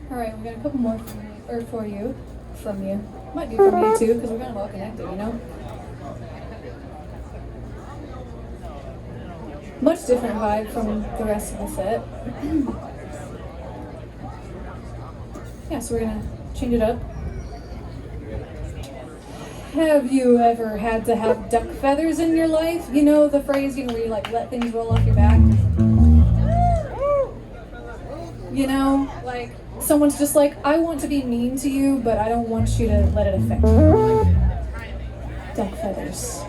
All right, we got a couple more from you, or for you, from you. Might be from you too, because we're kind of all connected, you know? Much different vibe from the rest of the set. Yeah, so we're gonna change it up. Have you ever had to have duck feathers in your life? You know the phrase, where you like let things roll off your back? Like someone's just like, I want to be mean to you, but I don't want you to let it affect you. Duck feathers.